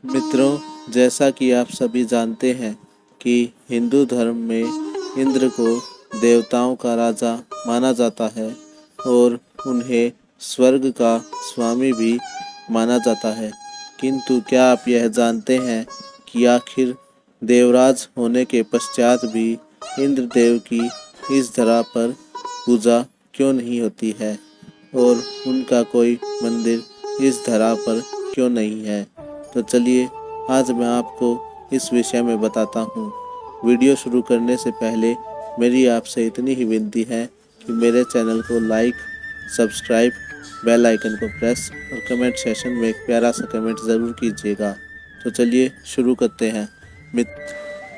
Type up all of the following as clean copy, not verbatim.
मित्रों, जैसा कि आप सभी जानते हैं कि हिंदू धर्म में इंद्र को देवताओं का राजा माना जाता है और उन्हें स्वर्ग का स्वामी भी माना जाता है। किंतु क्या आप यह जानते हैं कि आखिर देवराज होने के पश्चात भी इंद्रदेव की इस धरा पर पूजा क्यों नहीं होती है और उनका कोई मंदिर इस धरा पर क्यों नहीं है? तो चलिए आज मैं आपको इस विषय में बताता हूँ। वीडियो शुरू करने से पहले मेरी आपसे इतनी ही विनती है कि मेरे चैनल को लाइक, सब्सक्राइब, बेल आइकन को प्रेस और कमेंट सेशन में एक प्यारा सा कमेंट ज़रूर कीजिएगा। तो चलिए शुरू करते हैं।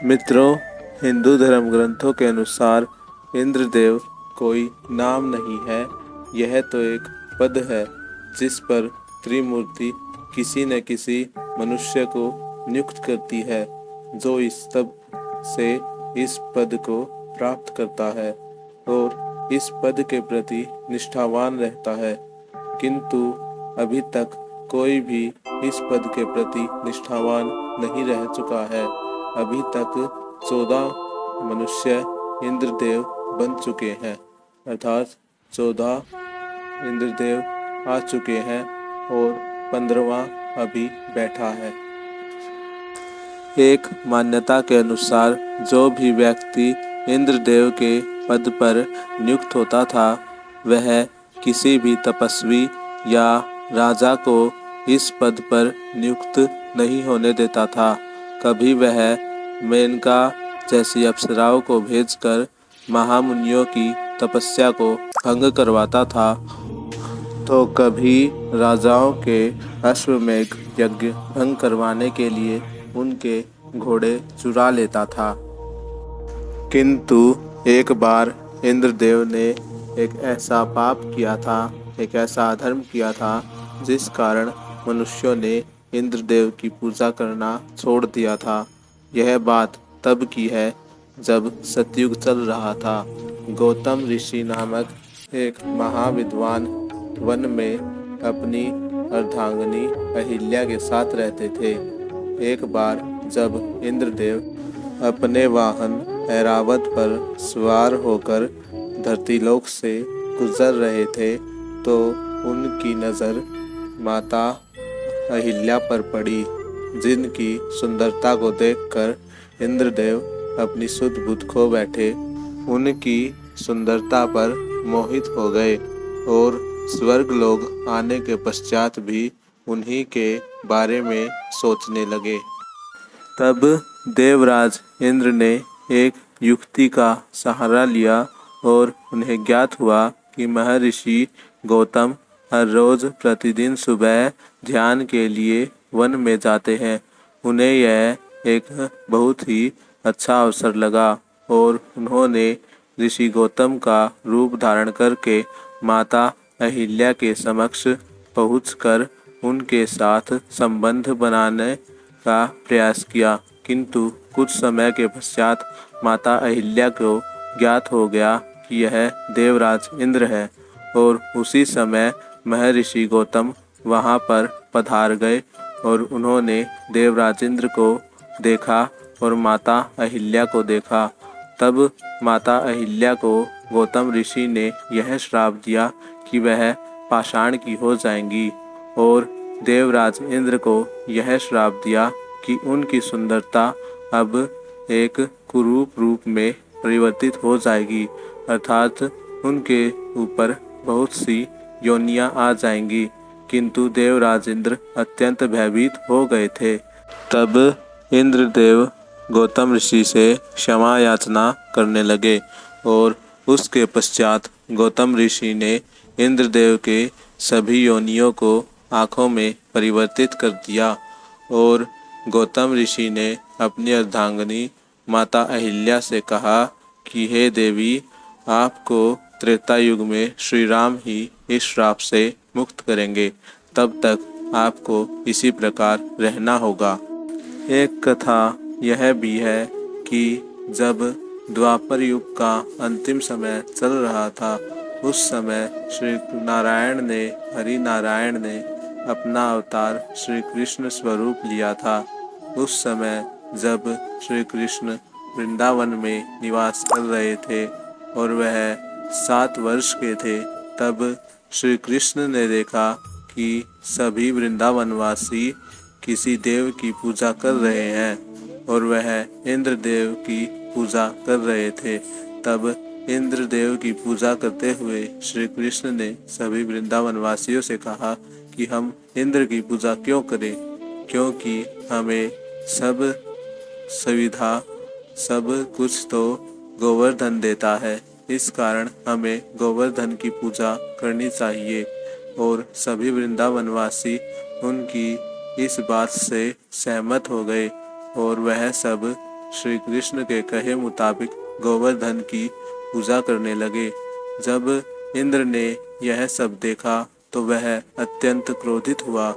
मित्रों, हिंदू धर्म ग्रंथों के अनुसार इंद्रदेव कोई नाम नहीं है, यह तो एक पद है जिस पर त्रिमूर्ति किसी न किसी मनुष्य को नियुक्त करती है, जो इस तप से इस पद को प्राप्त करता है और इस पद के प्रति निष्ठावान रहता है। किंतु अभी तक कोई भी इस पद के प्रति निष्ठावान नहीं रह चुका है। अभी तक 14 मनुष्य इंद्रदेव बन चुके हैं, अर्थात 14 इंद्रदेव आ चुके हैं और 15वां अभी बैठा है। एक मान्यता के अनुसार जो भी व्यक्ति इंद्रदेव के पद पर नियुक्त होता था, वह किसी भी तपस्वी या राजा को इस पद पर नियुक्त नहीं होने देता था। कभी वह मेनका जैसी अप्सराओं को भेजकर महामुनियों की तपस्या को भंग करवाता था, तो कभी राजाओं के अश्वमेध यज्ञ भंग करवाने के लिए उनके घोड़े चुरा लेता था। किंतु एक बार इंद्रदेव ने एक ऐसा पाप किया था, एक ऐसा अधर्म किया था, जिस कारण मनुष्यों ने इंद्रदेव की पूजा करना छोड़ दिया था। यह बात तब की है जब सतयुग चल रहा था। गौतम ऋषि नामक एक महाविद्वान वन में अपनी अर्धांगिनी अहिल्या के साथ रहते थे। एक बार जब इंद्रदेव अपने वाहन ऐरावत पर सवार होकर धरतीलोक से गुजर रहे थे, तो उनकी नज़र माता अहिल्या पर पड़ी, जिनकी सुंदरता को देखकर इंद्रदेव अपनी सुध बुध खो बैठे। उनकी सुंदरता पर मोहित हो गए और स्वर्ग लोग आने के पश्चात भी उन्हीं के बारे में सोचने लगे। तब देवराज इंद्र ने एक युक्ति का सहारा लिया और उन्हें ज्ञात हुआ कि महर्षि गौतम हर रोज प्रतिदिन सुबह ध्यान के लिए वन में जाते हैं। उन्हें यह एक बहुत ही अच्छा अवसर लगा और उन्होंने ऋषि गौतम का रूप धारण करके माता अहिल्या के समक्ष पहुंचकर उनके साथ संबंध बनाने का प्रयास किया। किंतु कुछ समय के पश्चात माता अहिल्या को ज्ञात हो गया कि यह देवराज इंद्र है और उसी समय महर्षि गौतम वहां पर पधार गए और उन्होंने देवराज इंद्र को देखा और माता अहिल्या को देखा। तब माता अहिल्या को गौतम ऋषि ने यह श्राप दिया कि वह पाषाण की हो जाएंगी और देवराज इंद्र को यह श्राप दिया कि उनकी सुंदरता अब एक कुरूप रूप में परिवर्तित हो जाएगी, अर्थात उनके ऊपर बहुत सी योनियां आ जाएंगी। किंतु देवराज इंद्र अत्यंत भयभीत हो गए थे। तब इंद्रदेव गौतम ऋषि से क्षमा याचना करने लगे और उसके पश्चात गौतम ऋषि ने इंद्रदेव के सभी योनियों को आँखों में परिवर्तित कर दिया और गौतम ऋषि ने अपनी अर्धांगिनी माता अहिल्या से कहा कि हे देवी, आपको त्रेता युग में श्री राम ही इस श्राप से मुक्त करेंगे, तब तक आपको इसी प्रकार रहना होगा। एक कथा यह भी है कि जब द्वापर युग का अंतिम समय चल रहा था, उस समय श्री नारायण ने, हरि नारायण ने अपना अवतार श्री कृष्ण स्वरूप लिया था। उस समय जब श्री कृष्ण वृंदावन में निवास कर रहे थे और वह 7 वर्ष के थे, तब श्री कृष्ण ने देखा कि सभी वृंदावनवासी किसी देव की पूजा कर रहे हैं और वह इंद्रदेव की पूजा कर रहे थे। तब इंद्रदेव की पूजा करते हुए श्री कृष्ण ने सभी वृंदावनवासियों से कहा कि हम इंद्र की पूजा क्यों करें, क्योंकि हमें सब सुविधा सब कुछ तो गोवर्धन देता है। इस कारण हमें गोवर्धन की पूजा करनी चाहिए। और सभी वृंदावनवासी उनकी इस बात से सहमत हो गए और वह सब श्री कृष्ण के कहे मुताबिक गोवर्धन की पूजा करने लगे। जब इंद्र ने यह सब देखा तो वह अत्यंत क्रोधित हुआ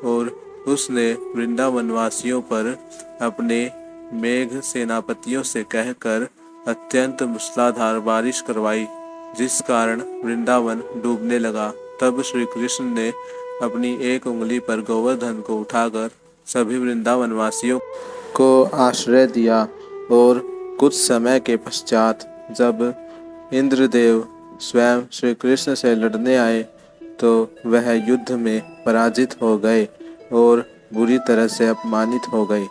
और उसने वृंदावनवासियों पर अपने मेघ सेनापतियों से कहकर अत्यंत मूसलाधार बारिश करवाई, जिस कारण वृंदावन डूबने लगा। तब श्री कृष्ण ने अपनी एक उंगली पर गोवर्धन को उठाकर सभी वृंदावनवासियों को आश्रय दिया और कुछ समय के पश्चात जब इंद्रदेव स्वयं श्री कृष्ण से लड़ने आए तो वह युद्ध में पराजित हो गए और बुरी तरह से अपमानित हो गए।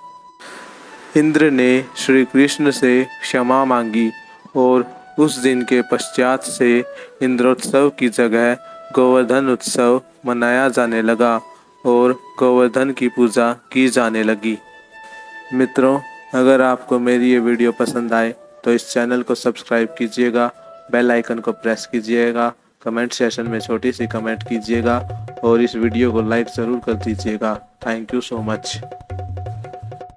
इंद्र ने श्री कृष्ण से क्षमा मांगी और उस दिन के पश्चात से इंद्रोत्सव की जगह गोवर्धन उत्सव मनाया जाने लगा और गोवर्धन की पूजा की जाने लगी। मित्रों, अगर आपको मेरी ये वीडियो पसंद आए तो इस चैनल को सब्सक्राइब कीजिएगा, बेल आइकन को प्रेस कीजिएगा, कमेंट सेशन में छोटी सी कमेंट कीजिएगा और इस वीडियो को लाइक ज़रूर कर दीजिएगा। Thank you so much.